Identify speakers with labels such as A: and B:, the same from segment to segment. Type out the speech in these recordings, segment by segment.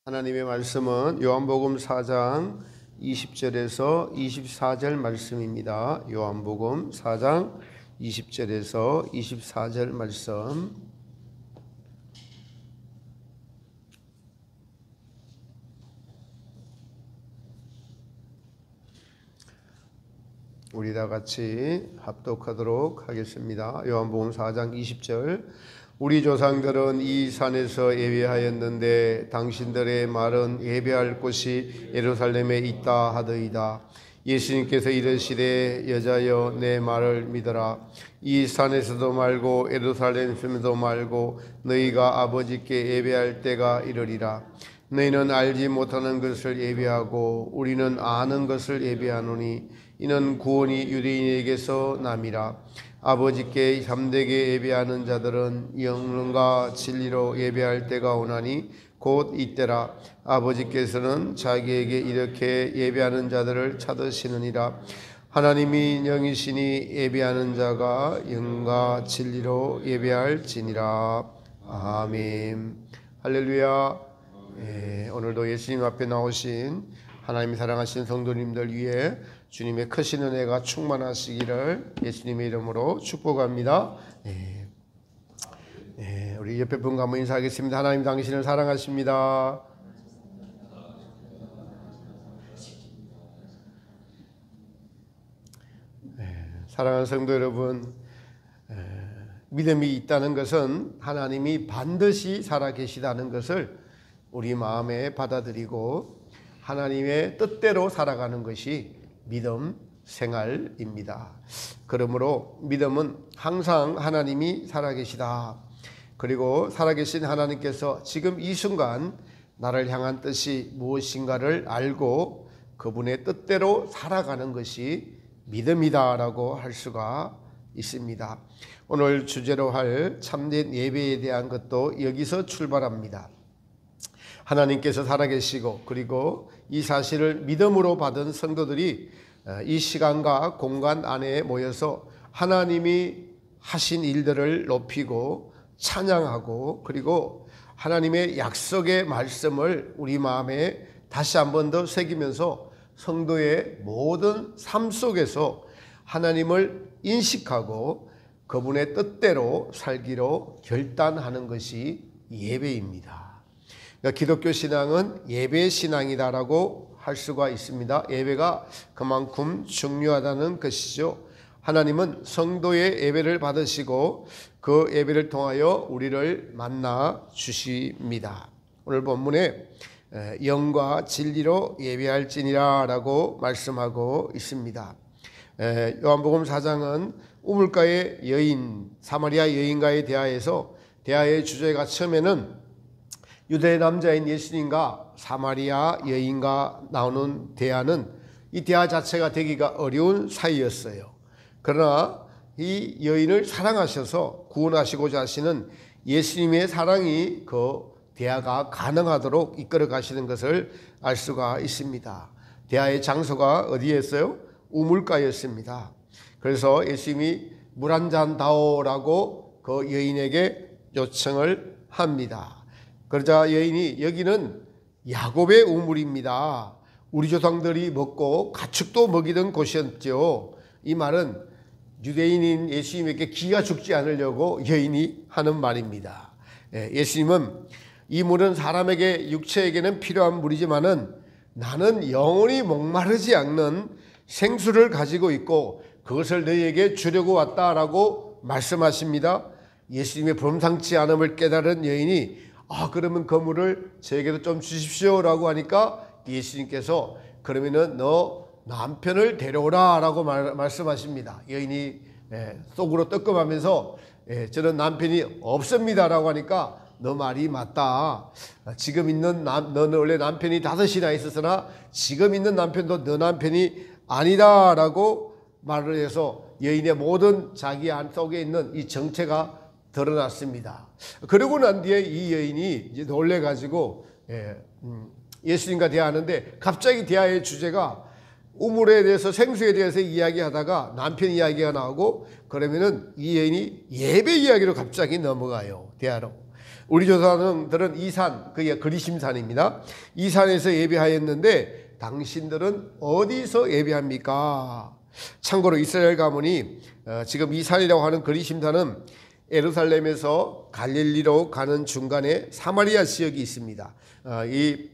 A: 하나님의 말씀은 요한복음 4장 20절에서 24절 말씀입니다. 요한복음 4장 20절에서 24절 말씀. 우리 다 같이 합독하도록 하겠습니다. 요한복음 4장 20절. 우리 조상들은 이 산에서 예배하였는데 당신들의 말은 예배할 곳이 예루살렘에 있다 하더이다. 예수님께서 이르시되 여자여 내 말을 믿어라. 이 산에서도 말고 예루살렘에서도 말고 너희가 아버지께 예배할 때가 이르리라. 너희는 알지 못하는 것을 예배하고 우리는 아는 것을 예배하노니 이는 구원이 유대인에게서 남이라. 아버지께 참되게 예배하는 자들은 영과 진리로 예배할 때가 오나니 곧 이때라. 아버지께서는 자기에게 이렇게 예배하는 자들을 찾으시느니라. 하나님이 영이시니 예배하는 자가 영과 진리로 예배할지니라. 아멘. 할렐루야. 오늘도 예수님 앞에 나오신 하나님이 사랑하신 성도님들 위해 주님의 크신 은혜가 충만하시기를 예수님의 이름으로 축복합니다. 우리 옆에 분과 한번 인사하겠습니다. 하나님 당신을 사랑하십니다. 사랑하는 성도 여러분, 믿음이 있다는 것은 하나님이 반드시 살아계시다는 것을 우리 마음에 받아들이고 하나님의 뜻대로 살아가는 것이 믿음 생활입니다. 그러므로 믿음은 항상 하나님이 살아계시다. 그리고 살아계신 하나님께서 지금 이 순간 나를 향한 뜻이 무엇인가를 알고 그분의 뜻대로 살아가는 것이 믿음이다라고 할 수가 있습니다. 오늘 주제로 할 참된 예배에 대한 것도 여기서 출발합니다. 하나님께서 살아계시고 그리고 이 사실을 믿음으로 받은 성도들이 이 시간과 공간 안에 모여서 하나님이 하신 일들을 높이고 찬양하고 그리고 하나님의 약속의 말씀을 우리 마음에 다시 한 번 더 새기면서 성도의 모든 삶 속에서 하나님을 인식하고 그분의 뜻대로 살기로 결단하는 것이 예배입니다. 그러니까 기독교 신앙은 예배 신앙이다라고 할 수가 있습니다. 예배가 그만큼 중요하다는 것이죠. 하나님은 성도의 예배를 받으시고 그 예배를 통하여 우리를 만나 주십니다. 오늘 본문에 영과 진리로 예배할지니라 라고 말씀하고 있습니다. 요한복음 4장은 우물가의 여인, 사마리아 여인과의 대화의 주제가 처음에는 유대 남자인 예수님과 사마리아 여인과 나오는 대화는 이 대화 자체가 되기가 어려운 사이였어요. 그러나 이 여인을 사랑하셔서 구원하시고자 하시는 예수님의 사랑이 그 대화가 가능하도록 이끌어 가시는 것을 알 수가 있습니다. 대화의 장소가 어디였어요? 우물가였습니다. 그래서 예수님이 물 한 잔 다오라고 그 여인에게 요청을 합니다. 그러자 여인이 여기는 야곱의 우물입니다. 우리 조상들이 먹고 가축도 먹이던 곳이었죠. 이 말은 유대인인 예수님에게 기가 죽지 않으려고 여인이 하는 말입니다. 예수님은 이 물은 사람에게 육체에게는 필요한 물이지만은 나는 영원히 목마르지 않는 생수를 가지고 있고 그것을 너희에게 주려고 왔다라고 말씀하십니다. 예수님의 범상치 않음을 깨달은 여인이 그러면 그 물을 저에게도 좀 주십시오라고 하니까 예수님께서 그러면은 너 남편을 데려오라 라고 말씀하십니다. 여인이 속으로 뜨끔하면서 저는 남편이 없습니다 라고 하니까 너 말이 맞다. 지금 있는 너는 원래 남편이 5이나 있었으나 지금 있는 남편도 너 남편이 아니다 라고 말을 해서 여인의 모든 자기 안 속에 있는 이 정체가 드러났습니다. 그러고 난 뒤에 이 여인이 이제 놀래가지고 예수님과 대화하는데 갑자기 대화의 주제가 우물에 대해서 생수에 대해서 이야기하다가 남편 이야기가 나오고 그러면은 이 여인이 예배 이야기로 갑자기 넘어가요. 대화로. 우리 조상들은 이 산, 그게 그리심산입니다. 이 산에서 예배하였는데 당신들은 어디서 예배합니까? 참고로 이스라엘 가문이 지금 이 산이라고 하는 그리심산은 예루살렘에서 갈릴리로 가는 중간에 사마리아 지역이 있습니다. 이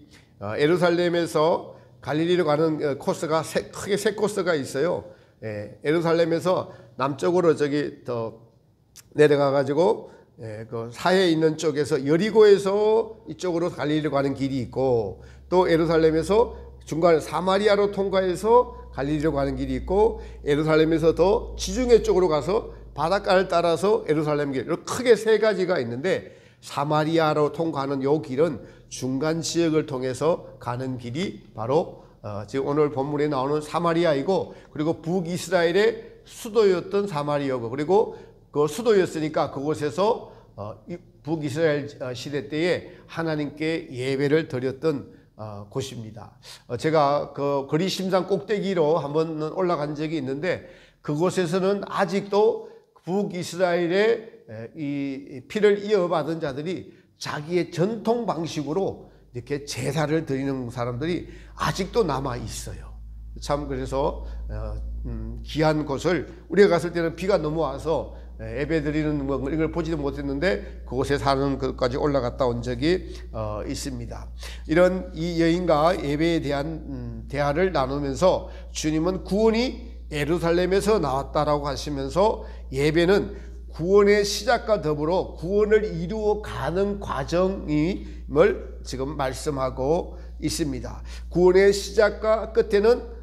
A: 예루살렘에서 갈릴리로 가는 코스가 크게 세 코스가 있어요. 예루살렘에서 남쪽으로 저기 더 내려가 가지고 그 사해에 있는 쪽에서 여리고에서 이쪽으로 갈릴리로 가는 길이 있고, 또 예루살렘에서 중간에 사마리아로 통과해서 갈릴리로 가는 길이 있고, 예루살렘에서 더 지중해 쪽으로 가서 바닷가를 따라서 예루살렘 길, 크게 세 가지가 있는데 사마리아로 통과하는 요 길은 중간 지역을 통해서 가는 길이 바로 지금 오늘 본문에 나오는 사마리아이고, 그리고 북이스라엘의 수도였던 사마리아고, 그리고 그 수도였으니까 그곳에서 북이스라엘 시대 때에 하나님께 예배를 드렸던 곳입니다. 제가 그 그리심산 꼭대기로 한번 올라간 적이 있는데, 그곳에서는 아직도 북이스라엘의 이 피를 이어받은 자들이 자기의 전통 방식으로 이렇게 제사를 드리는 사람들이 아직도 남아 있어요. 참 그래서 귀한 곳을, 우리가 갔을 때는 비가 너무 와서 예배 드리는 이걸 보지도 못했는데 그곳에 사는 것까지 올라갔다 온 적이 있습니다. 이런 이 여인과 예배에 대한 대화를 나누면서 주님은 구원이 예루살렘에서 나왔다라고 하시면서 예배는 구원의 시작과 더불어 구원을 이루어 가는 과정임을 지금 말씀하고 있습니다. 구원의 시작과 끝에는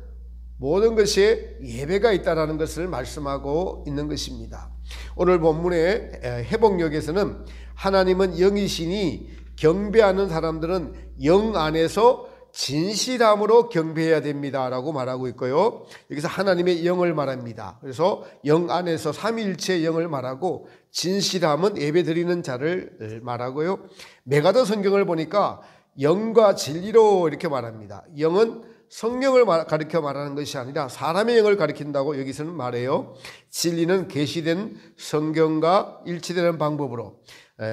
A: 모든 것에 예배가 있다는 것을 말씀하고 있는 것입니다. 오늘 본문의 회복역에서는 하나님은 영이시니 경배하는 사람들은 영 안에서 진실함으로 경배해야 됩니다 라고 말하고 있고요. 여기서 하나님의 영을 말합니다. 그래서 영 안에서 삼위일체의 영을 말하고, 진실함은 예배드리는 자를 말하고요. 메가더 성경을 보니까 영과 진리로 이렇게 말합니다. 영은 성령을 가리켜 말하는 것이 아니라 사람의 영을 가리킨다고 여기서는 말해요. 진리는 계시된 성경과 일치되는 방법으로,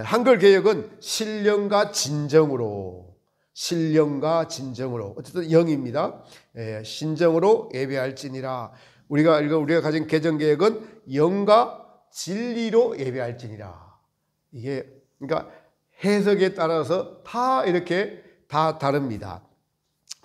A: 한글 개역은 신령과 진정으로, 신령과 진정으로, 어쨌든 영입니다. 신정으로 예배할지니라. 우리가 가진 개정 개혁은 영과 진리로 예배할지니라. 이게 그러니까 해석에 따라서 다 이렇게 다 다릅니다.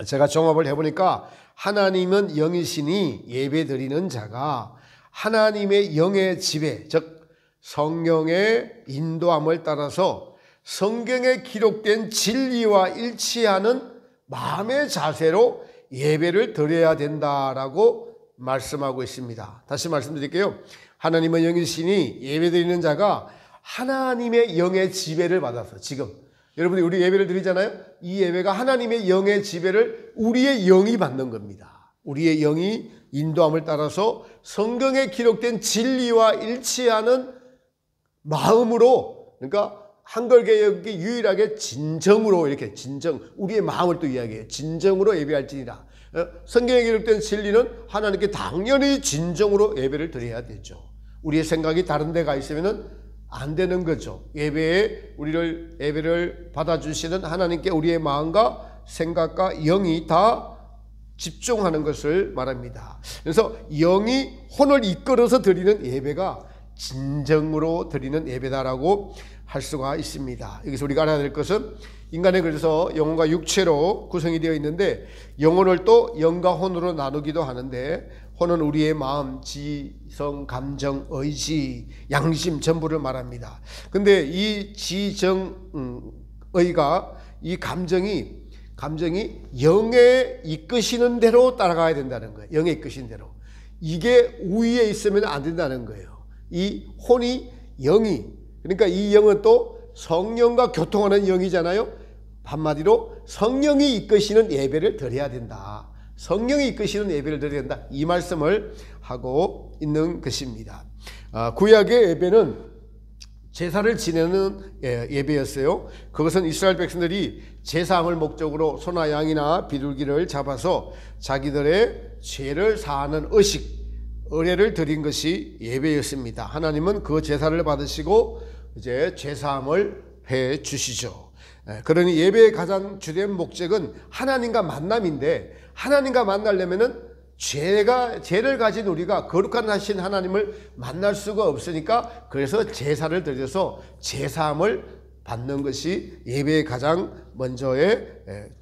A: 제가 종합을 해보니까 하나님은 영이시니 예배드리는 자가 하나님의 영의 지배, 즉 성령의 인도함을 따라서 성경에 기록된 진리와 일치하는 마음의 자세로 예배를 드려야 된다라고 말씀하고 있습니다. 다시 말씀드릴게요. 하나님은 영이시니 예배드리는 자가 하나님의 영의 지배를 받아서, 지금 여러분이 우리 예배를 드리잖아요. 이 예배가 하나님의 영의 지배를 우리의 영이 받는 겁니다. 우리의 영이 인도함을 따라서 성경에 기록된 진리와 일치하는 마음으로, 그러니까 한글 개역이 유일하게 진정으로, 이렇게 진정, 우리의 마음을 또 이야기해요. 진정으로 예배할지니라. 성경에 기록된 진리는 하나님께 당연히 진정으로 예배를 드려야 되죠. 우리의 생각이 다른 데가 있으면은 안 되는 거죠. 예배를 받아주시는 하나님께 우리의 마음과 생각과 영이 다 집중하는 것을 말합니다. 그래서 영이 혼을 이끌어서 드리는 예배가 진정으로 드리는 예배다라고 할 수가 있습니다. 여기서 우리가 알아야 될 것은, 인간은 그래서 영혼과 육체로 구성이 되어 있는데 영혼을 또 영과 혼으로 나누기도 하는데, 혼은 우리의 마음, 지성, 감정, 의지, 양심 전부를 말합니다. 근데 이 지정의가, 이 감정이 영에 이끄시는 대로 따라가야 된다는 거예요. 영에 이끄시는 대로. 이게 우위에 있으면 안 된다는 거예요. 이 혼이, 영이, 그러니까 이 영은 또 성령과 교통하는 영이잖아요. 한마디로 성령이 이끄시는 예배를 드려야 된다. 성령이 이끄시는 예배를 드려야 된다. 이 말씀을 하고 있는 것입니다. 구약의 예배는 제사를 지내는 예배였어요. 그것은 이스라엘 백성들이 제사함을 목적으로 소나 양이나 비둘기를 잡아서 자기들의 죄를 사하는 의례를 드린 것이 예배였습니다. 하나님은 그 제사를 받으시고 이제 죄사함을 해 주시죠. 그러니 예배의 가장 주된 목적은 하나님과 만남인데, 하나님과 만나려면은 죄를 가진 우리가 거룩한 하신 하나님을 만날 수가 없으니까, 그래서 제사를 드려서 제사함을 받는 것이 예배의 가장 먼저의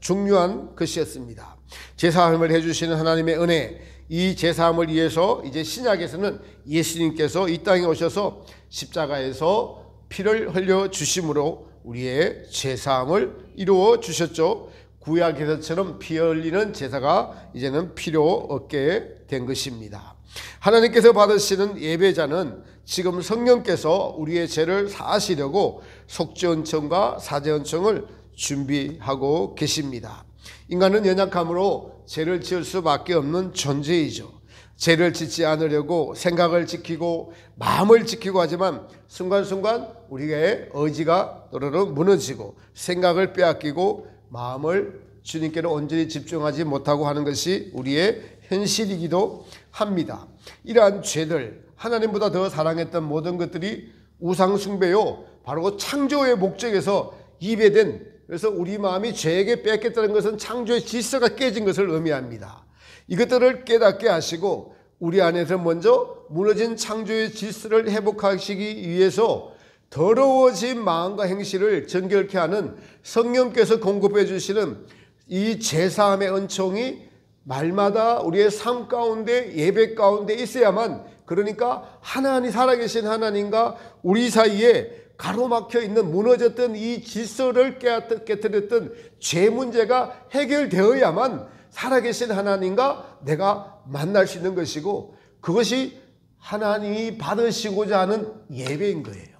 A: 중요한 것이었습니다. 제사함을 해주시는 하나님의 은혜, 이 제사함을 위해서 이제 신약에서는 예수님께서 이 땅에 오셔서 십자가에서 피를 흘려 주심으로 우리의 제사함을 이루어 주셨죠. 구약에서처럼 피 흘리는 제사가 이제는 필요 없게 된 것입니다. 하나님께서 받으시는 예배자는 지금 성령께서 우리의 죄를 사하시려고 속죄언청과 사죄언청을 준비하고 계십니다. 인간은 연약함으로 죄를 지을 수밖에 없는 존재이죠. 죄를 짓지 않으려고 생각을 지키고 마음을 지키고 하지만 순간순간 우리의 의지가 또르르 무너지고 생각을 빼앗기고 마음을 주님께로 온전히 집중하지 못하고 하는 것이 우리의 현실이기도 합니다. 이러한 죄들, 하나님보다 더 사랑했던 모든 것들이 우상숭배요, 바로 창조의 목적에서 이배된, 그래서 우리 마음이 죄에게 뺏겼다는 것은 창조의 질서가 깨진 것을 의미합니다. 이것들을 깨닫게 하시고 우리 안에서 먼저 무너진 창조의 질서를 회복하시기 위해서 더러워진 마음과 행실을 정결케 하는 성령께서 공급해 주시는 이 제사함의 은총이 말마다 우리의 삶 가운데, 예배 가운데 있어야만, 그러니까 하나님, 살아계신 하나님과 우리 사이에 가로막혀 있는, 무너졌던 이 질서를 깨뜨렸던 죄 문제가 해결되어야만 살아계신 하나님과 내가 만날 수 있는 것이고, 그것이 하나님이 받으시고자 하는 예배인 거예요.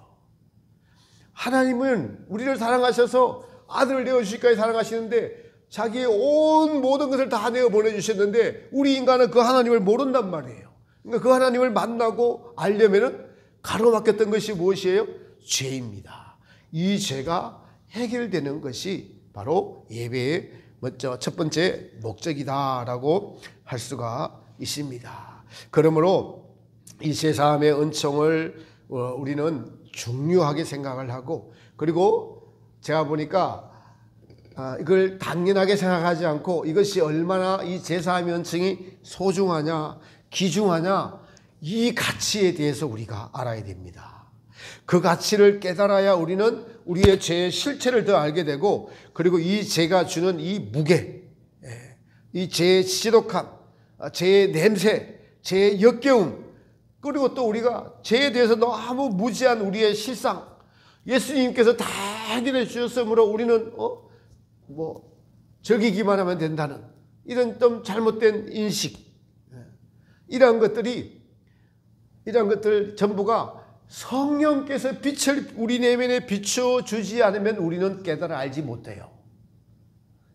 A: 하나님은 우리를 사랑하셔서 아들을 내어주시기까지 사랑하시는데 자기의 온 모든 것을 다 내어 보내주셨는데, 우리 인간은 그 하나님을 모른단 말이에요. 그러니까 그 하나님을 만나고 알려면은 가로막혔던 것이 무엇이에요? 죄입니다. 이 죄가 해결되는 것이 바로 예배의 먼저 첫 번째 목적이다라고 할 수가 있습니다. 그러므로 이 제사함의 은총을 우리는 중요하게 생각을 하고, 그리고 제가 보니까 이걸 당연하게 생각하지 않고 이것이 얼마나 이 제사함의 은총이 소중하냐, 귀중하냐, 이 가치에 대해서 우리가 알아야 됩니다. 그 가치를 깨달아야 우리는 우리의 죄의 실체를 더 알게 되고, 그리고 이 죄가 주는 이 무게, 이 죄의 지독함, 죄의 냄새, 죄의 역겨움, 그리고 또 우리가 죄에 대해서 너무 무지한 우리의 실상, 예수님께서 다 해결해 주셨으므로 우리는 즐기기만 하면 된다는 이런 좀 잘못된 인식, 이러한 것들 전부가 성령께서 빛을 우리 내면에 비춰주지 않으면 우리는 깨달아 알지 못해요.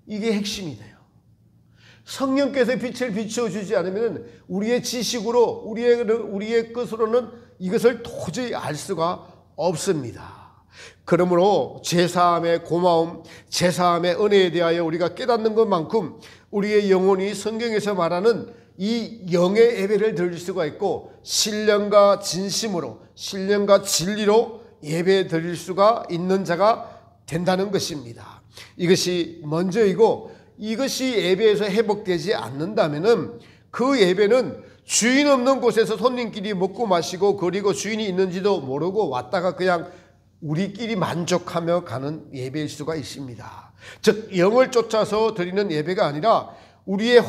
A: 이게 핵심이 돼요. 성령께서 빛을 비춰주지 않으면 우리의 지식으로, 우리의 것으로는 이것을 도저히 알 수가 없습니다. 그러므로 제사함의 고마움, 제사함의 은혜에 대하여 우리가 깨닫는 것만큼 우리의 영혼이 성경에서 말하는 이 영의 예배를 드릴 수가 있고, 신령과 진심으로, 신령과 진리로 예배 드릴 수가 있는 자가 된다는 것입니다. 이것이 먼저이고, 이것이 예배에서 회복되지 않는다면은 그 예배는 주인 없는 곳에서 손님끼리 먹고 마시고, 그리고 주인이 있는지도 모르고 왔다가 그냥 우리끼리 만족하며 가는 예배일 수가 있습니다. 즉 영을 쫓아서 드리는 예배가 아니라 우리의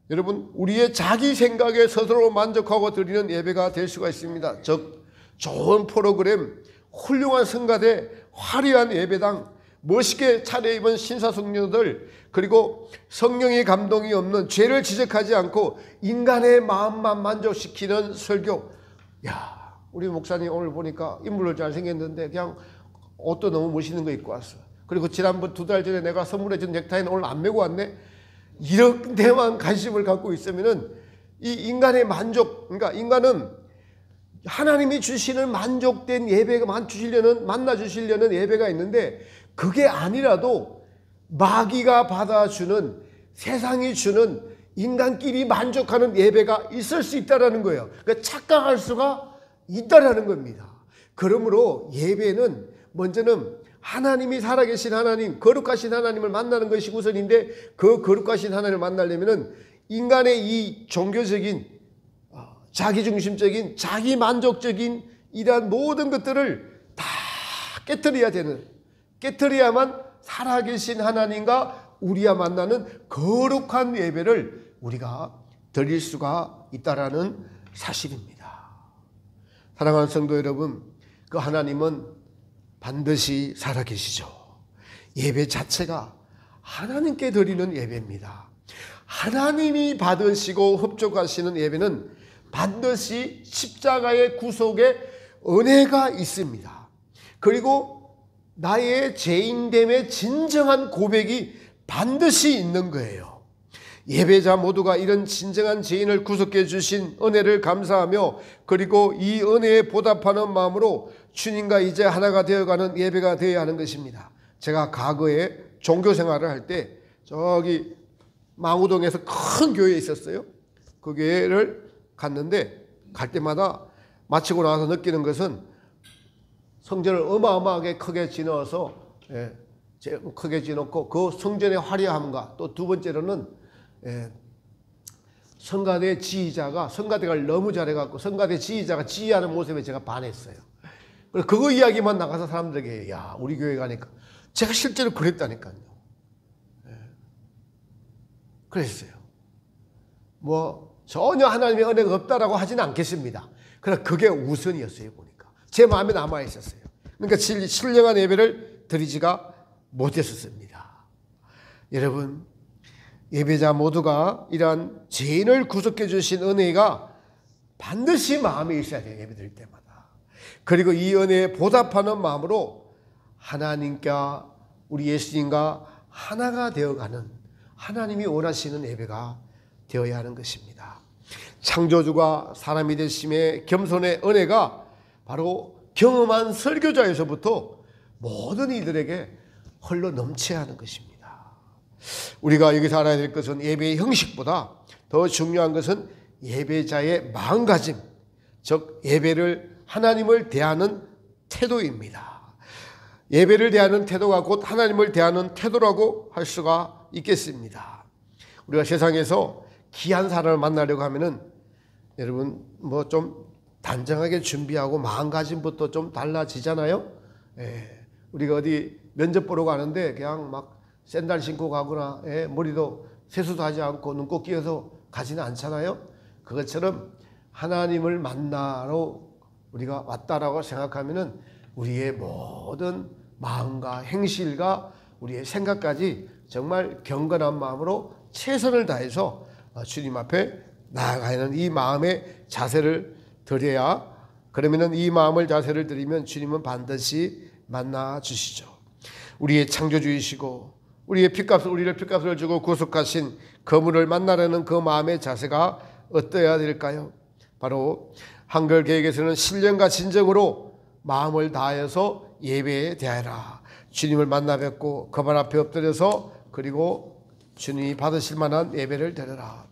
A: 여러분, 우리의 자기 생각에 스스로 만족하고 드리는 예배가 될 수가 있습니다. 즉 좋은 프로그램, 훌륭한 성가대, 화려한 예배당, 멋있게 차려입은 신사숙녀들, 그리고 성령의 감동이 없는, 죄를 지적하지 않고 인간의 마음만 만족시키는 설교. 우리 목사님 오늘 보니까 인물로 잘생겼는데 그냥 옷도 너무 멋있는 거 입고 왔어. 그리고 지난번 2달 전에 내가 선물해 준 넥타이는 오늘 안 메고 왔네. 이런 데만 관심을 갖고 있으면은 이 인간의 만족, 그러니까 인간은 하나님이 주시는 만족된 예배가 만나 주시려는 예배가 있는데, 그게 아니라도 마귀가 받아주는, 세상이 주는 인간끼리 만족하는 예배가 있을 수 있다는 거예요. 그러니까 착각할 수가 있다라는 겁니다. 그러므로 예배는 먼저는 하나님이 살아계신 하나님, 거룩하신 하나님을 만나는 것이 우선인데, 그 거룩하신 하나님을 만나려면은 인간의 이 종교적인, 자기중심적인, 자기만족적인 이러한 모든 것들을 다 깨트려야만 살아계신 하나님과 우리가 만나는 거룩한 예배를 우리가 드릴 수가 있다라는 사실입니다. 사랑하는 성도 여러분, 그 하나님은 반드시 살아계시죠. 예배 자체가 하나님께 드리는 예배입니다. 하나님이 받으시고 흡족하시는 예배는 반드시 십자가의 구속의 은혜가 있습니다. 그리고 나의 죄인됨의 진정한 고백이 반드시 있는 거예요. 예배자 모두가 이런 진정한 죄인을 구속해 주신 은혜를 감사하며, 그리고 이 은혜에 보답하는 마음으로 주님과 이제 하나가 되어가는 예배가 되어야 하는 것입니다. 제가 과거에 종교 생활을 할 때 저기 망우동에서 큰 교회에 있었어요. 그 교회를 갔는데, 갈 때마다 마치고 나서 느끼는 것은 성전을 어마어마하게 크게 지어서, 크게 지어놓고 그 성전의 화려함과, 또 두 번째로는 성가대 지휘자가 성가대가 너무 잘해갖고 성가대 지휘자가 지휘하는 모습에 제가 반했어요. 그래서 그거 이야기만 나가서 사람들에게, 야, 우리 교회 가니까, 제가 실제로 그랬다니까요. 그랬어요. 뭐 전혀 하나님의 은혜가 없다라고 하지는 않겠습니다. 그러나 그게 우선이었어요. 보니까 제 마음에 남아 있었어요. 그러니까 신령한 예배를 드리지가 못했었습니다. 여러분, 예배자 모두가 이러한 죄인을 구속해 주신 은혜가 반드시 마음에 있어야 돼요. 예배 드릴 때마다. 그리고 이 은혜에 보답하는 마음으로 하나님과 우리 예수님과 하나가 되어가는, 하나님이 원하시는 예배가 되어야 하는 것입니다. 창조주가 사람이 되심의 겸손의 은혜가 바로 경험한 설교자에서부터 모든 이들에게 흘러 넘쳐야 하는 것입니다. 우리가 여기서 알아야 될 것은 예배의 형식보다 더 중요한 것은 예배자의 마음가짐, 즉 예배를, 하나님을 대하는 태도입니다. 예배를 대하는 태도가 곧 하나님을 대하는 태도라고 할 수가 있겠습니다. 우리가 세상에서 귀한 사람을 만나려고 하면은 여러분 뭐 좀 단정하게 준비하고 마음가짐부터 좀 달라지잖아요. 우리가 어디 면접 보러 가는데 그냥 막 샌들 신고 가거나, 머리도 세수도 하지 않고 눈곱 끼어서 가지는 않잖아요. 그것처럼 하나님을 만나러 우리가 왔다라고 생각하면은 우리의 모든 마음과 행실과 우리의 생각까지 정말 경건한 마음으로 최선을 다해서 주님 앞에 나아가는 이 마음의 자세를 드려야, 그러면은 이 마음을 자세를 드리면 주님은 반드시 만나 주시죠. 우리의 창조주이시고 우리의 우리를 핏값을 주고 구속하신 그분을 만나려는 그 마음의 자세가 어떠해야 될까요? 바로 한글 개혁에서는 신령과 진정으로 마음을 다해서 예배에 대하라. 주님을 만나 뵙고 그분 앞에 엎드려서, 그리고 주님이 받으실 만한 예배를 드려라.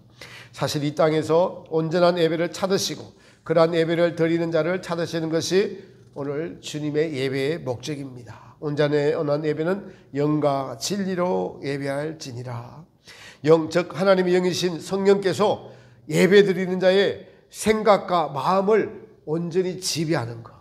A: 사실 이 땅에서 온전한 예배를 찾으시고 그러한 예배를 드리는 자를 찾으시는 것이 오늘 주님의 예배의 목적입니다. 온전한 예배는 영과 진리로 예배할지니라. 즉 하나님의 영이신 성령께서 예배 드리는 자의 생각과 마음을 온전히 지배하는 것,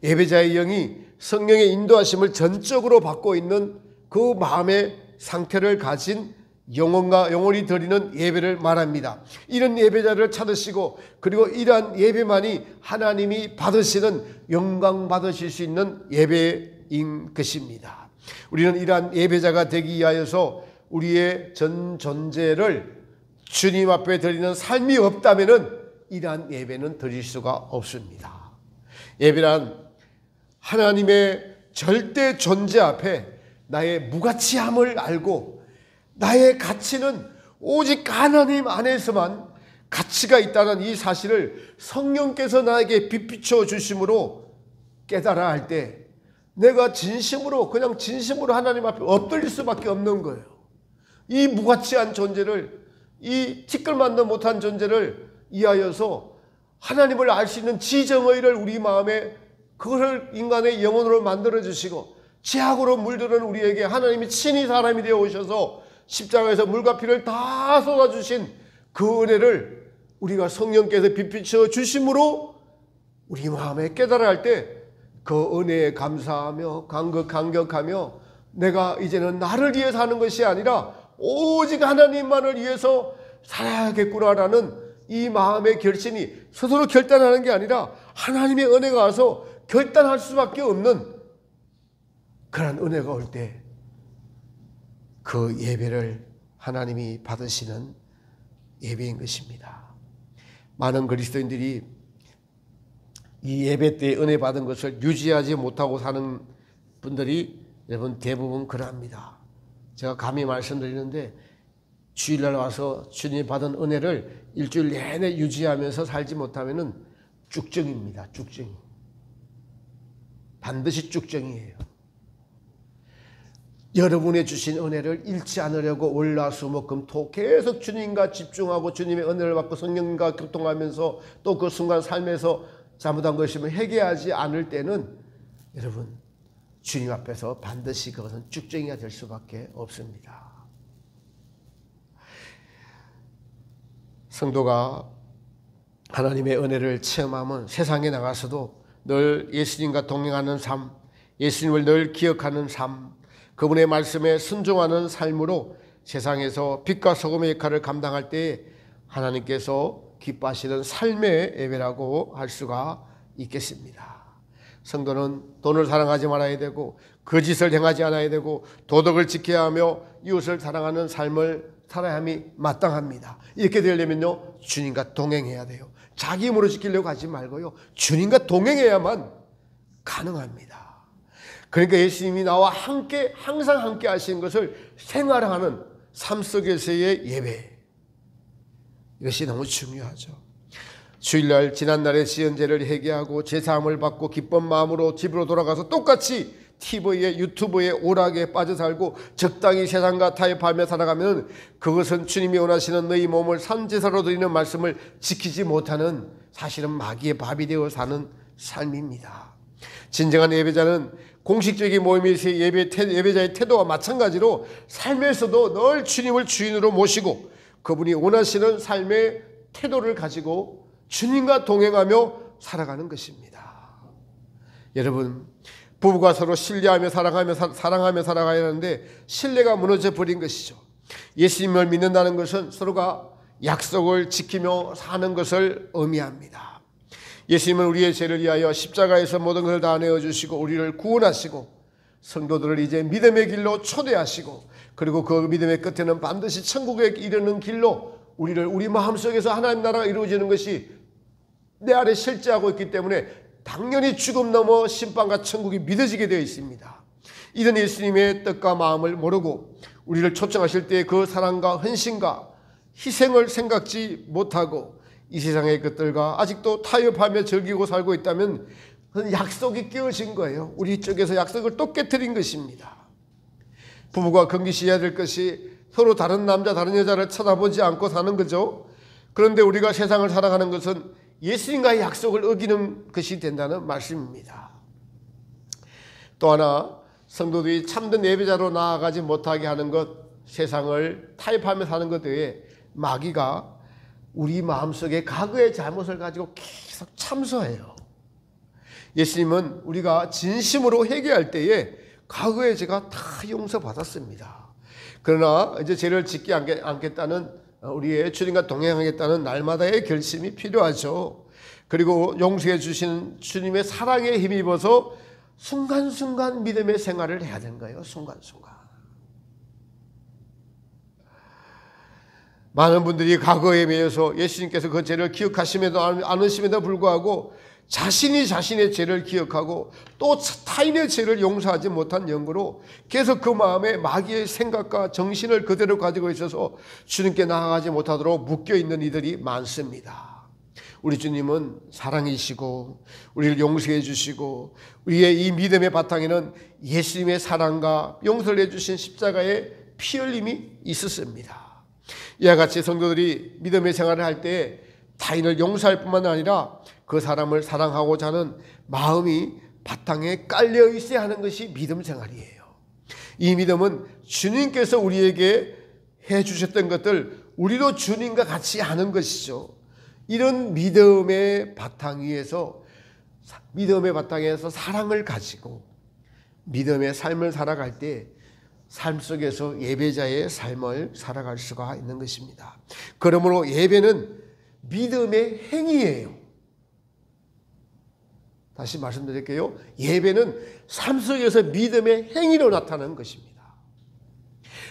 A: 예배자의 영이 성령의 인도하심을 전적으로 받고 있는 그 마음의 상태를 가진 영혼이 드리는 예배를 말합니다. 이런 예배자를 찾으시고, 그리고 이러한 예배만이 하나님이 받으시는, 영광 받으실 수 있는 예배인 것입니다. 우리는 이러한 예배자가 되기 위하여서 우리의 전 존재를 주님 앞에 드리는 삶이 없다면은 이러한 예배는 드릴 수가 없습니다. 예배란 하나님의 절대 존재 앞에 나의 무가치함을 알고, 나의 가치는 오직 하나님 안에서만 가치가 있다는 이 사실을 성령께서 나에게 빛비춰 주심으로 깨달아 할 때, 내가 진심으로 하나님 앞에 엎드릴 수밖에 없는 거예요. 이 무가치한 존재를, 이 티끌만도 못한 존재를 이하여서 하나님을 알 수 있는 지정의를 우리 마음에, 그것을 인간의 영혼으로 만들어 주시고 죄악으로 물드는 우리에게 하나님이 친히 사람이 되어 오셔서 십자가에서 물과 피를 다 쏟아주신 그 은혜를 우리가 성령께서 빛비춰 주심으로 우리 마음에 깨달아 할 때 그 은혜에 감사하며 감격하며 내가 이제는 나를 위해 사는 것이 아니라 오직 하나님만을 위해서 살아야겠구나라는 이 마음의 결심이 스스로 결단하는 게 아니라 하나님의 은혜가 와서 결단할 수밖에 없는 그런 은혜가 올 때 그 예배를 하나님이 받으시는 예배인 것입니다. 많은 그리스도인들이 이 예배 때 은혜 받은 것을 유지하지 못하고 사는 분들이 여러분 대부분 그러합니다. 제가 감히 말씀드리는데 주일날 와서 주님이 받은 은혜를 일주일 내내 유지하면서 살지 못하면 쭉정입니다. 쭉정이. 반드시 쭉정이에요. 여러분의 주신 은혜를 잃지 않으려고 월화수목금토 계속 주님과 집중하고 주님의 은혜를 받고 성령과 교통하면서 또 그 순간 삶에서 잘못한 것이면 회개하지 않을 때는 여러분 주님 앞에서 반드시 그것은 쭉정이가 될 수밖에 없습니다. 성도가 하나님의 은혜를 체험하면 세상에 나가서도 늘 예수님과 동행하는 삶, 예수님을 늘 기억하는 삶, 그분의 말씀에 순종하는 삶으로 세상에서 빛과 소금의 역할을 감당할 때 하나님께서 기뻐하시는 삶의 예배라고 할 수가 있겠습니다. 성도는 돈을 사랑하지 말아야 되고 거짓을 행하지 않아야 되고 도덕을 지켜야 하며 이웃을 사랑하는 삶을 살아야 함이 마땅합니다. 이렇게 되려면요 주님과 동행해야 돼요. 자기 힘으로 지키려고 하지 말고요 주님과 동행해야만 가능합니다. 그러니까 예수님이 나와 함께 항상 함께 하시는 것을 생활하는 삶 속에서의 예배, 이것이 너무 중요하죠. 주일날 지난날의 지은 죄를 회개하고 제사함을 받고 기쁜 마음으로 집으로 돌아가서 똑같이 TV에 유튜브에 오락에 빠져 살고 적당히 세상과 타협하며 살아가면 그것은 주님이 원하시는 너희 몸을 산제사로 드리는 말씀을 지키지 못하는 사실은 마귀의 밥이 되어 사는 삶입니다. 진정한 예배자는 공식적인 모임에서 예배자의 태도와 마찬가지로 삶에서도 늘 주님을 주인으로 모시고 그분이 원하시는 삶의 태도를 가지고 주님과 동행하며 살아가는 것입니다. 여러분, 부부가 서로 신뢰하며 사랑하며 살아가야 하는데 신뢰가 무너져 버린 것이죠. 예수님을 믿는다는 것은 서로가 약속을 지키며 사는 것을 의미합니다. 예수님은 우리의 죄를 위하여 십자가에서 모든 것을 다 내어주시고 우리를 구원하시고 성도들을 이제 믿음의 길로 초대하시고 그리고 그 믿음의 끝에는 반드시 천국에 이르는 길로 우리 마음속에서 하나님 나라가 이루어지는 것이 내 안에 실제하고 있기 때문에 당연히 죽음 넘어 심판과 천국이 믿어지게 되어 있습니다. 이런 예수님의 뜻과 마음을 모르고 우리를 초청하실 때 그 사랑과 헌신과 희생을 생각지 못하고 이 세상의 것들과 아직도 타협하며 즐기고 살고 있다면 그건 약속이 깨어진 거예요. 우리 쪽에서 약속을 또 깨트린 것입니다. 부부가 경계시해야 될 것이 서로 다른 남자 다른 여자를 쳐다보지 않고 사는 거죠. 그런데 우리가 세상을 살아가는 것은 예수님과의 약속을 어기는 것이 된다는 말씀입니다. 또 하나 성도들이 참된 예배자로 나아가지 못하게 하는 것, 세상을 타협하며 사는 것 외에 마귀가 우리 마음속에 과거의 잘못을 가지고 계속 참소해요. 예수님은 우리가 진심으로 회개할 때에 과거의 죄가 다 용서받았습니다. 그러나 이제 죄를 짓지 않겠다는 우리의 주님과 동행하겠다는 날마다의 결심이 필요하죠. 그리고 용서해 주신 주님의 사랑에 힘입어서 순간순간 믿음의 생활을 해야 되는 거예요. 순간순간. 많은 분들이 과거에 매여서 예수님께서 그 죄를 기억하심에도 않으심에도 불구하고 자신이 자신의 죄를 기억하고 또 타인의 죄를 용서하지 못한 연고로 계속 그 마음에 마귀의 생각과 정신을 그대로 가지고 있어서 주님께 나아가지 못하도록 묶여있는 이들이 많습니다. 우리 주님은 사랑이시고 우리를 용서해 주시고 우리의 이 믿음의 바탕에는 예수님의 사랑과 용서를 해주신 십자가의 피 흘림이 있었습니다. 이와 같이 성도들이 믿음의 생활을 할 때 타인을 용서할 뿐만 아니라 그 사람을 사랑하고자 하는 마음이 바탕에 깔려 있어야 하는 것이 믿음 생활이에요. 이 믿음은 주님께서 우리에게 해주셨던 것들 우리도 주님과 같이 하는 것이죠. 이런 믿음의 바탕 위에서 사랑을 가지고 믿음의 삶을 살아갈 때 삶 속에서 예배자의 삶을 살아갈 수가 있는 것입니다. 그러므로 예배는 믿음의 행위예요. 다시 말씀드릴게요. 예배는 삶 속에서 믿음의 행위로 나타나는 것입니다.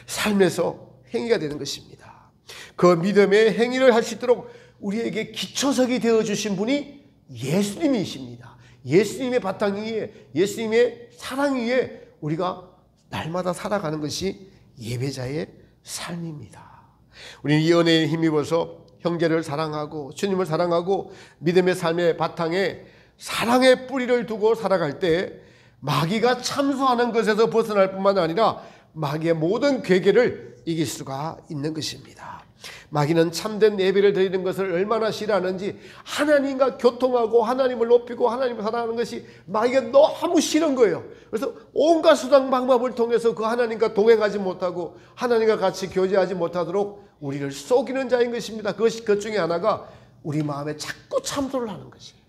A: 삶에서 행위가 되는 것입니다. 그 믿음의 행위를 할 수 있도록 우리에게 기초석이 되어주신 분이 예수님이십니다. 예수님의 바탕 위에, 예수님의 사랑 위에 우리가 날마다 살아가는 것이 예배자의 삶입니다. 우리는 이 은혜에 힘입어서 형제를 사랑하고 주님을 사랑하고 믿음의 삶의 바탕에 사랑의 뿌리를 두고 살아갈 때 마귀가 참소하는 것에서 벗어날 뿐만 아니라 마귀의 모든 괴계를 이길 수가 있는 것입니다. 마귀는 참된 예배를 드리는 것을 얼마나 싫어하는지 하나님과 교통하고 하나님을 높이고 하나님을 사랑하는 것이 마귀가 너무 싫은 거예요. 그래서 온갖 수단 방법을 통해서 그 하나님과 동행하지 못하고 하나님과 같이 교제하지 못하도록 우리를 속이는 자인 것입니다. 그 중에 하나가 우리 마음에 자꾸 참소를 하는 것이에요.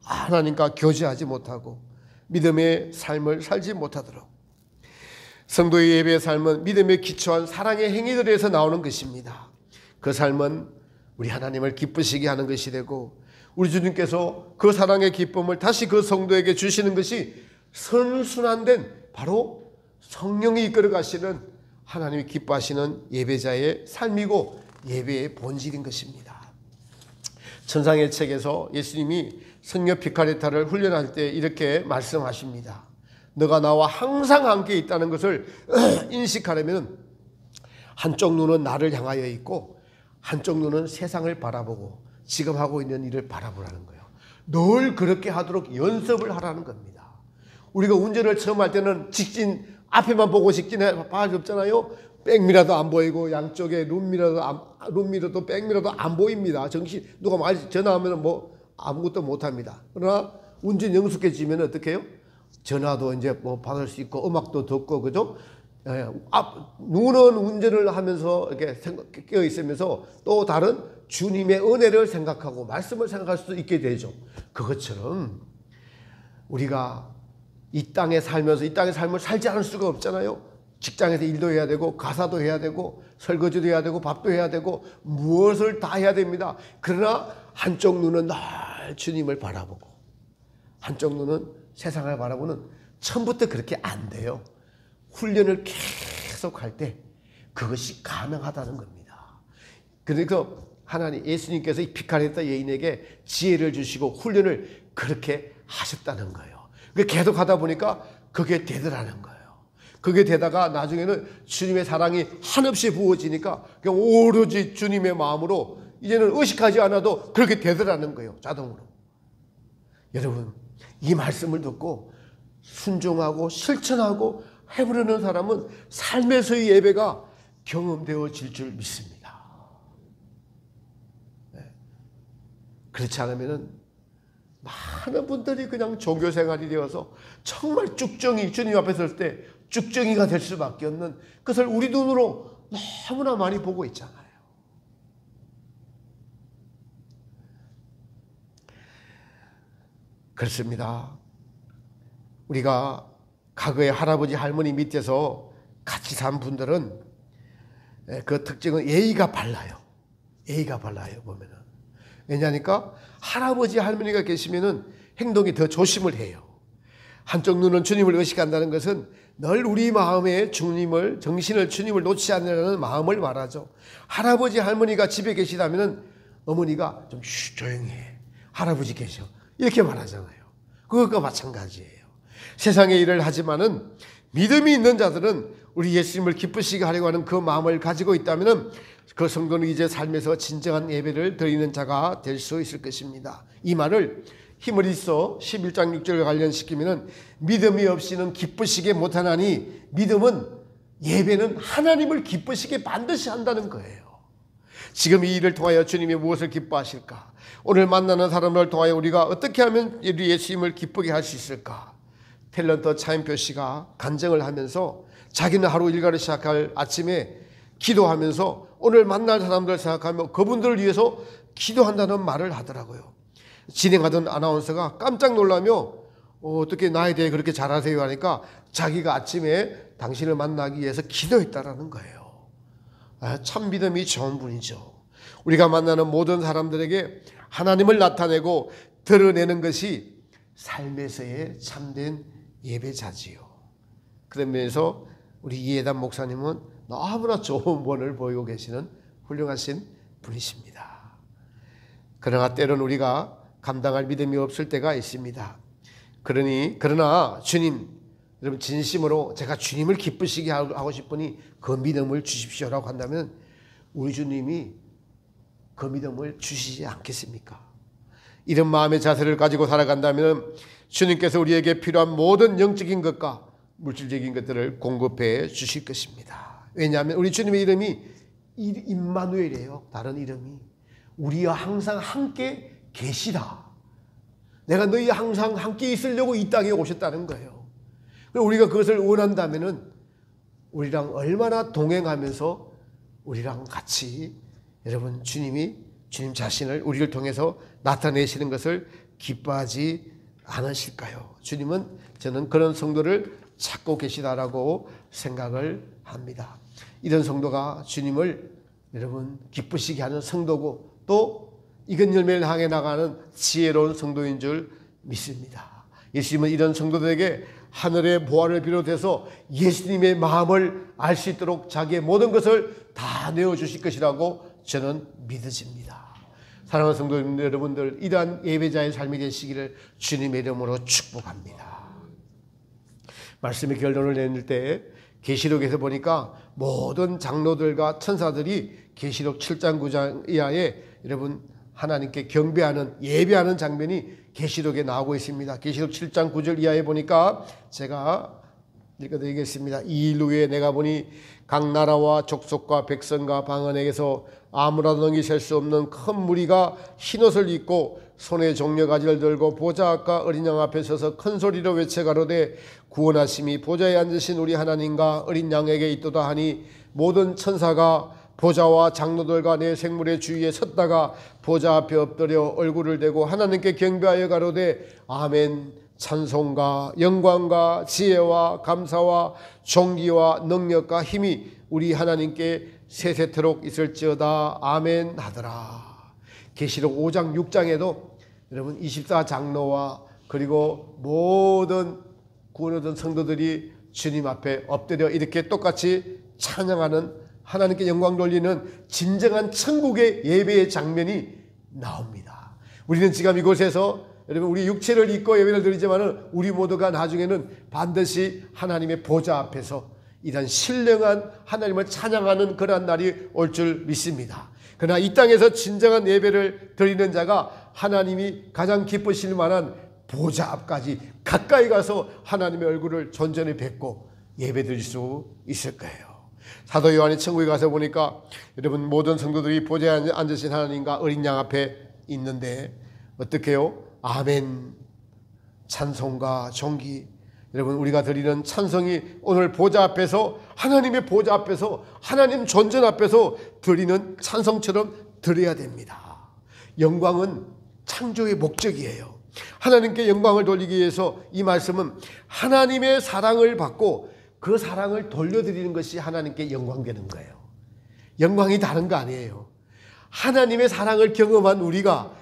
A: 하나님과 교제하지 못하고 믿음의 삶을 살지 못하도록. 성도의 예배의 삶은 믿음에 기초한 사랑의 행위들에서 나오는 것입니다. 그 삶은 우리 하나님을 기쁘시게 하는 것이 되고 우리 주님께서 그 사랑의 기쁨을 다시 그 성도에게 주시는 것이 선순환된 바로 성령이 이끌어 가시는 하나님이 기뻐하시는 예배자의 삶이고 예배의 본질인 것입니다. 천상의 책에서 예수님이 성녀 피카레타를 훈련할 때 이렇게 말씀하십니다. 너가 나와 항상 함께 있다는 것을 인식하려면 한쪽 눈은 나를 향하여 있고 한쪽 눈은 세상을 바라보고 지금 하고 있는 일을 바라보라는 거예요. 늘 그렇게 하도록 연습을 하라는 겁니다. 우리가 운전을 처음 할 때는 직진 앞에만 보고 직진해 봐야 없잖아요. 백미라도 안 보이고 양쪽에 룸미러도 백미러도 안 보입니다. 정신 누가 말 전화하면 뭐 아무것도 못 합니다. 그러나 운전 영숙해지면 어떻게 해요? 전화도 이제 뭐 받을 수 있고 음악도 듣고 그죠? 눈은 운전을 하면서 이렇게 깨어 있으면서 또 다른 주님의 은혜를 생각하고 말씀을 생각할 수 있게 되죠. 그것처럼 우리가 이 땅에 살면서 이 땅의 삶을 살지 않을 수가 없잖아요. 직장에서 일도 해야 되고 가사도 해야 되고 설거지도 해야 되고 밥도 해야 되고 무엇을 다 해야 됩니다. 그러나 한쪽 눈은 늘 주님을 바라보고 한쪽 눈은 세상을 바라보는 처음부터 그렇게 안 돼요. 훈련을 계속 할 때 그것이 가능하다는 겁니다. 그래서 하나님 예수님께서 이 피카레타 여인에게 지혜를 주시고 훈련을 그렇게 하셨다는 거예요. 계속 하다 보니까 그게 되더라는 거예요. 그게 되다가 나중에는 주님의 사랑이 한없이 부어지니까 그냥 오로지 주님의 마음으로 이제는 의식하지 않아도 그렇게 되더라는 거예요. 자동으로. 여러분 이 말씀을 듣고 순종하고 실천하고 해보려는 사람은 삶에서의 예배가 경험되어질 줄 믿습니다. 네. 그렇지 않으면 많은 분들이 그냥 종교생활이 되어서 정말 쭉정이 주님 앞에 설 때 쭉정이가 될 수밖에 없는 그것을 우리 눈으로 너무나 많이 보고 있잖아요. 그렇습니다. 우리가 과거에 할아버지 할머니 밑에서 같이 산 분들은 그 특징은 예의가 발라요. 예의가 발라요 보면은. 왜냐하니까 할아버지 할머니가 계시면은 행동이 더 조심을 해요. 한쪽 눈은 주님을 의식한다는 것은 늘 우리 마음에 정신을 주님을 놓지 않으려는 마음을 말하죠. 할아버지 할머니가 집에 계시다면은 어머니가 좀 조용히 해. 할아버지 계셔. 이렇게 말하잖아요. 그것과 마찬가지예요. 세상의 일을 하지만은 믿음이 있는 자들은 우리 예수님을 기쁘시게 하려고 하는 그 마음을 가지고 있다면은 그 성도는 이제 삶에서 진정한 예배를 드리는 자가 될 수 있을 것입니다. 이 말을 힘을 있어 11장 6절을 관련시키면은 믿음이 없이는 기쁘시게 못하나니 믿음은 예배는 하나님을 기쁘시게 반드시 한다는 거예요. 지금 이 일을 통하여 주님이 무엇을 기뻐하실까? 오늘 만나는 사람을 통하여 우리가 어떻게 하면 우리 예수님을 기쁘게 할 수 있을까? 탤런트 차인표 씨가 간증을 하면서 자기는 하루 일과를 시작할 아침에 기도하면서 오늘 만날 사람들 생각하며 그분들을 위해서 기도한다는 말을 하더라고요. 진행하던 아나운서가 깜짝 놀라며 어떻게 나에 대해 그렇게 잘하세요 하니까 자기가 아침에 당신을 만나기 위해서 기도했다라는 거예요. 참 믿음이 좋은 분이죠. 우리가 만나는 모든 사람들에게 하나님을 나타내고 드러내는 것이 삶에서의 참된 예배자지요. 그런 면에서 우리 이해담 목사님은 너무나 좋은 본을 보이고 계시는 훌륭하신 분이십니다. 그러나 때로는 우리가 감당할 믿음이 없을 때가 있습니다. 그러나 주님, 여러분 진심으로 제가 주님을 기쁘시게 하고 싶으니 그 믿음을 주십시오라고 한다면 우리 주님이 그 믿음을 주시지 않겠습니까? 이런 마음의 자세를 가지고 살아간다면 주님께서 우리에게 필요한 모든 영적인 것과 물질적인 것들을 공급해 주실 것입니다. 왜냐하면 우리 주님의 이름이 임마누엘이에요. 다른 이름이 우리와 항상 함께 계시다. 내가 너희 항상 함께 있으려고 이 땅에 오셨다는 거예요. 우리가 그것을 원한다면 우리랑 얼마나 동행하면서 우리랑 같이 여러분 주님 자신을 우리를 통해서 나타내시는 것을 기뻐하지 않으실까요? 주님은 저는 그런 성도를 찾고 계시다라고 생각을 합니다. 이런 성도가 주님을 여러분 기쁘시게 하는 성도고 또 익은 열매를 향해 나가는 지혜로운 성도인 줄 믿습니다. 예수님은 이런 성도들에게 하늘의 보화를 비롯해서 예수님의 마음을 알 수 있도록 자기의 모든 것을 다 내어주실 것이라고 저는 믿어집니다. 사랑하는 성도 여러분들, 이러한 예배자의 삶이 되시기를 주님의 이름으로 축복합니다. 말씀의 결론을 내릴 때 계시록에서 보니까 모든 장로들과 천사들이 계시록 7장 9장 이하에 여러분 하나님께 경배하는 예배하는 장면이 계시록에 나오고 있습니다. 계시록 7장 9절 이하에 보니까 제가 읽어드리겠습니다. 이 일 후에 내가 보니 각 나라와 족속과 백성과 방언에게서 아무나 능히 셀 수 없는 큰 무리가 흰옷을 입고 손에 종려가지를 들고 보좌 앞과 어린 양 앞에 서서 큰 소리로 외쳐 가로되 구원하심이 보좌에 앉으신 우리 하나님과 어린 양에게 있도다 하니 모든 천사가 보좌와 장로들과 내 생물의 주위에 섰다가 보좌 앞에 엎드려 얼굴을 대고 하나님께 경배하여 가로되 아멘. 찬송과 영광과 지혜와 감사와 존귀와 능력과 힘이 우리 하나님께 세세토록 있을지어다 아멘 하더라. 계시록 5장 6장에도 여러분 24장로와 그리고 모든 구원 얻은 성도들이 주님 앞에 엎드려 이렇게 똑같이 찬양하는 하나님께 영광 돌리는 진정한 천국의 예배의 장면이 나옵니다. 우리는 지금 이곳에서 여러분 우리 육체를 입고 예배를 드리지만 우리 모두가 나중에는 반드시 하나님의 보좌 앞에서 이런 신령한 하나님을 찬양하는 그러한 날이 올 줄 믿습니다. 그러나 이 땅에서 진정한 예배를 드리는 자가 하나님이 가장 기쁘실 만한 보좌 앞까지 가까이 가서 하나님의 얼굴을 전전히 뵙고 예배 드릴 수 있을 거예요. 사도 요한이 천국에 가서 보니까 여러분 모든 성도들이 보좌에 앉으신 하나님과 어린 양 앞에 있는데 어떻게 해요? 아멘. 찬송과 존귀. 여러분 우리가 드리는 찬송이 오늘 보좌 앞에서 하나님의 보좌 앞에서 하나님 존전 앞에서 드리는 찬송처럼 드려야 됩니다. 영광은 창조의 목적이에요. 하나님께 영광을 돌리기 위해서 이 말씀은 하나님의 사랑을 받고 그 사랑을 돌려드리는 것이 하나님께 영광 되는 거예요. 영광이 다른 거 아니에요. 하나님의 사랑을 경험한 우리가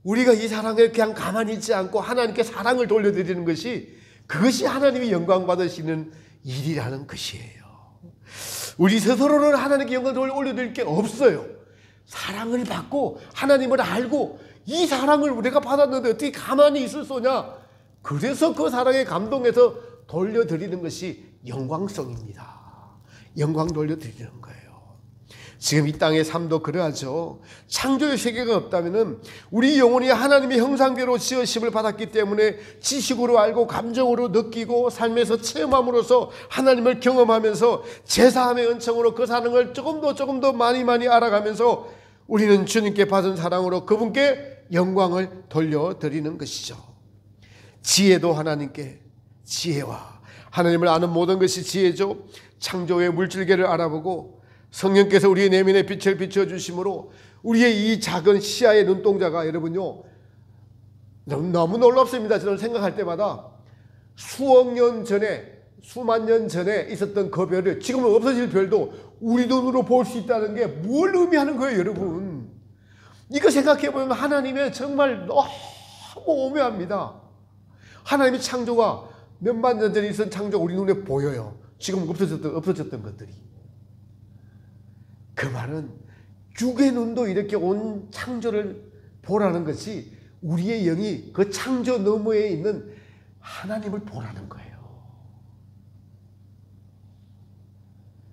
A: 이 사랑을 그냥 가만히 있지 않고 하나님께 사랑을 돌려드리는 것이 그것이 하나님이 영광 받으시는 일이라는 것이에요. 우리 스스로는 하나님께 영광을 올려드릴 게 없어요. 사랑을 받고 하나님을 알고 이 사랑을 우리가 받았는데 어떻게 가만히 있을 소냐. 그래서 그 사랑에 감동해서 돌려드리는 것이 영광성입니다. 영광 돌려드리는 거예요. 지금 이 땅의 삶도 그러하죠. 창조의 세계가 없다면 우리 영혼이 하나님의 형상대로 지으심을 받았기 때문에 지식으로 알고 감정으로 느끼고 삶에서 체험함으로써 하나님을 경험하면서 제사함의 은총으로 그 사랑을 조금 더 많이 알아가면서 우리는 주님께 받은 사랑으로 그분께 영광을 돌려드리는 것이죠. 지혜도 하나님께, 지혜와 하나님을 아는 모든 것이 지혜죠. 창조의 물질계를 알아보고 성령께서 우리의 내면에 빛을 비춰주심으로 우리의 이 작은 시야의 눈동자가 여러분요, 너무 놀랍습니다. 저는 생각할 때마다 수억 년 전에, 수만 년 전에 있었던 그 별을 지금은 없어질 별도 우리 눈으로 볼 수 있다는 게 뭘 의미하는 거예요, 여러분? 이거 생각해보면 하나님의 정말 너무 오묘합니다. 하나님의 창조가 몇만 년 전에 있었던 창조가 우리 눈에 보여요. 지금 없어졌던 것들이. 그 말은 육의 눈도 이렇게 온 창조를 보라는 것이 우리의 영이 그 창조 너머에 있는 하나님을 보라는 거예요.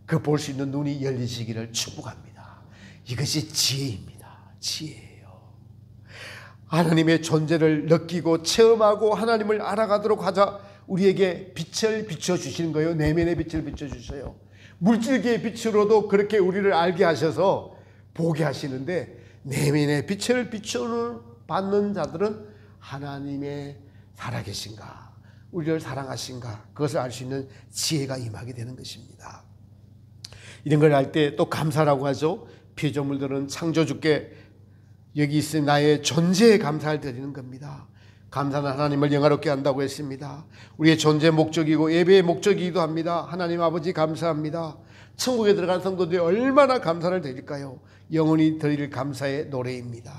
A: 그 볼 수 있는 눈이 열리시기를 축복합니다. 이것이 지혜입니다. 지혜예요. 하나님의 존재를 느끼고 체험하고 하나님을 알아가도록 하자 우리에게 빛을 비춰주시는 거예요. 내면의 빛을 비춰주셔요. 물질계의 빛으로도 그렇게 우리를 알게 하셔서 보게 하시는데, 내면의 빛을 받는 자들은 하나님의 살아계신가, 우리를 사랑하신가, 그것을 알 수 있는 지혜가 임하게 되는 것입니다. 이런 걸 알 때 또 감사라고 하죠. 피조물들은 창조주께 여기 있은 나의 존재에 감사를 드리는 겁니다. 감사는 하나님을 영화롭게 한다고 했습니다. 우리의 존재 목적이고 예배의 목적이기도 합니다. 하나님 아버지 감사합니다. 천국에 들어간 성도들이 얼마나 감사를 드릴까요? 영원히 드릴 감사의 노래입니다.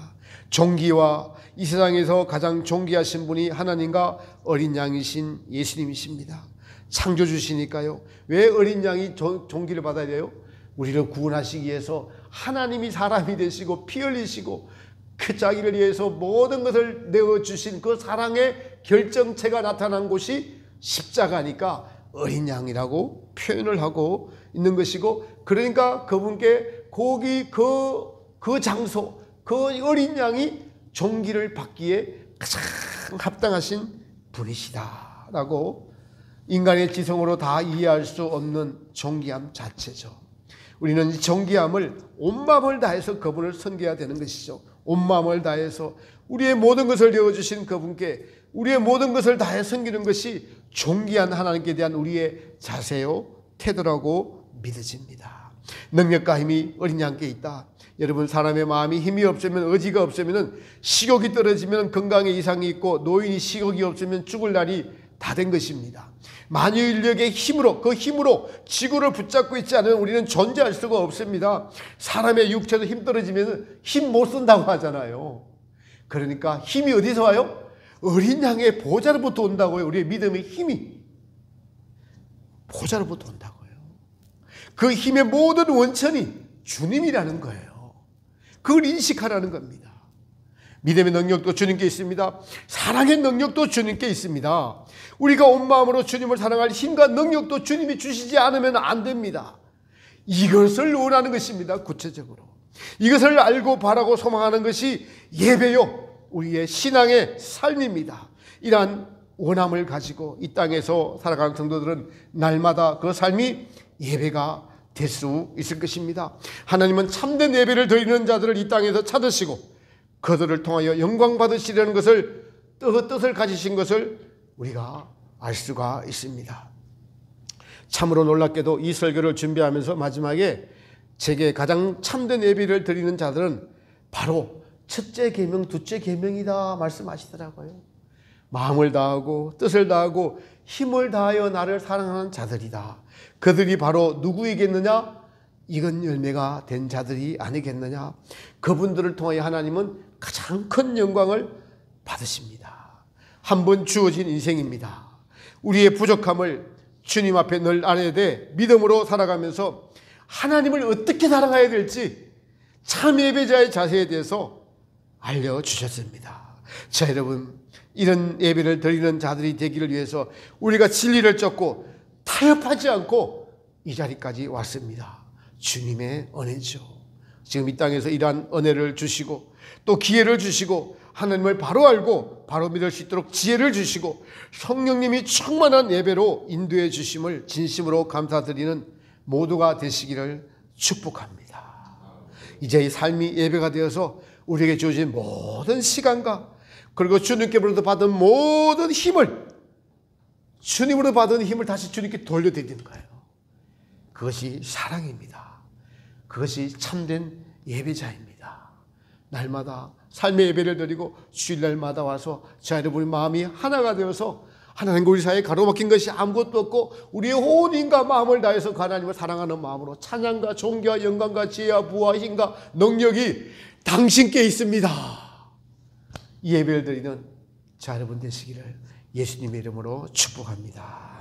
A: 존귀와 이 세상에서 가장 존귀하신 분이 하나님과 어린 양이신 예수님이십니다. 창조주시니까요. 왜 어린 양이 존귀를 받아야 돼요? 우리를 구원하시기 위해서 하나님이 사람이 되시고 피 흘리시고 그 자기를 위해서 모든 것을 내어주신 그 사랑의 결정체가 나타난 곳이 십자가니까 어린 양이라고 표현을 하고 있는 것이고, 그러니까 그분께 거기 그 장소, 그 어린 양이 존귀를 받기에 가장 합당하신 분이시다라고 인간의 지성으로 다 이해할 수 없는 존귀함 자체죠. 우리는 이 존귀함을 온 마음을 다해서 그분을 섬겨야 되는 것이죠. 온 마음을 다해서 우리의 모든 것을 내어주신 그분께 우리의 모든 것을 다해 섬기는 것이 존귀한 하나님께 대한 우리의 자세요, 태도라고 믿어집니다. 능력과 힘이 어린 양께 있다. 여러분, 사람의 마음이 힘이 없으면, 의지가 없으면, 식욕이 떨어지면 건강에 이상이 있고, 노인이 식욕이 없으면 죽을 날이 다 된 것입니다. 만유 인력의 힘으로, 그 힘으로 지구를 붙잡고 있지 않으면 우리는 존재할 수가 없습니다. 사람의 육체도 힘 떨어지면 힘 못 쓴다고 하잖아요. 그러니까 힘이 어디서 와요? 어린 양의 보좌로부터 온다고요. 우리의 믿음의 힘이 보좌로부터 온다고요. 그 힘의 모든 원천이 주님이라는 거예요. 그걸 인식하라는 겁니다. 믿음의 능력도 주님께 있습니다. 사랑의 능력도 주님께 있습니다. 우리가 온 마음으로 주님을 사랑할 힘과 능력도 주님이 주시지 않으면 안 됩니다. 이것을 원하는 것입니다. 구체적으로 이것을 알고 바라고 소망하는 것이 예배요, 우리의 신앙의 삶입니다. 이러한 원함을 가지고 이 땅에서 살아가는 성도들은 날마다 그 삶이 예배가 될 수 있을 것입니다. 하나님은 참된 예배를 드리는 자들을 이 땅에서 찾으시고 그들을 통하여 영광 받으시려는 것을, 뜻을 가지신 것을 우리가 알 수가 있습니다. 참으로 놀랍게도 이 설교를 준비하면서 마지막에 제게 가장 참된 예배를 드리는 자들은 바로 첫째 계명, 둘째 계명이다 말씀하시더라고요. 마음을 다하고 뜻을 다하고 힘을 다하여 나를 사랑하는 자들이다. 그들이 바로 누구이겠느냐? 이건 열매가 된 자들이 아니겠느냐? 그분들을 통하여 하나님은 가장 큰 영광을 받으십니다. 한 번 주어진 인생입니다. 우리의 부족함을 주님 앞에 늘 알아야 돼 믿음으로 살아가면서 하나님을 어떻게 사랑해야 될지 참 예배자의 자세에 대해서 알려주셨습니다. 자, 여러분, 이런 예배를 드리는 자들이 되기를 위해서 우리가 진리를 쫓고 타협하지 않고 이 자리까지 왔습니다. 주님의 은혜죠. 지금 이 땅에서 이러한 은혜를 주시고 또 기회를 주시고 하나님을 바로 알고 바로 믿을 수 있도록 지혜를 주시고 성령님이 충만한 예배로 인도해 주심을 진심으로 감사드리는 모두가 되시기를 축복합니다. 이제 이 삶이 예배가 되어서 우리에게 주어진 모든 시간과 그리고 주님께로부터 받은 모든 힘을, 주님으로 받은 힘을 다시 주님께 돌려드리는 거예요. 그것이 사랑입니다. 그것이 참된 예배자입니다. 날마다 삶의 예배를 드리고 주일날마다 와서 저 여러분의 마음이 하나가 되어서 하나님과 우리 사이에 가로막힌 것이 아무것도 없고 우리의 혼인과 마음을 다해서 하나님을 사랑하는 마음으로 찬양과 존귀와 영광과 지혜와 부와 힘과 능력이 당신께 있습니다. 이 예배를 드리는 저 여러분 되시기를 예수님의 이름으로 축복합니다.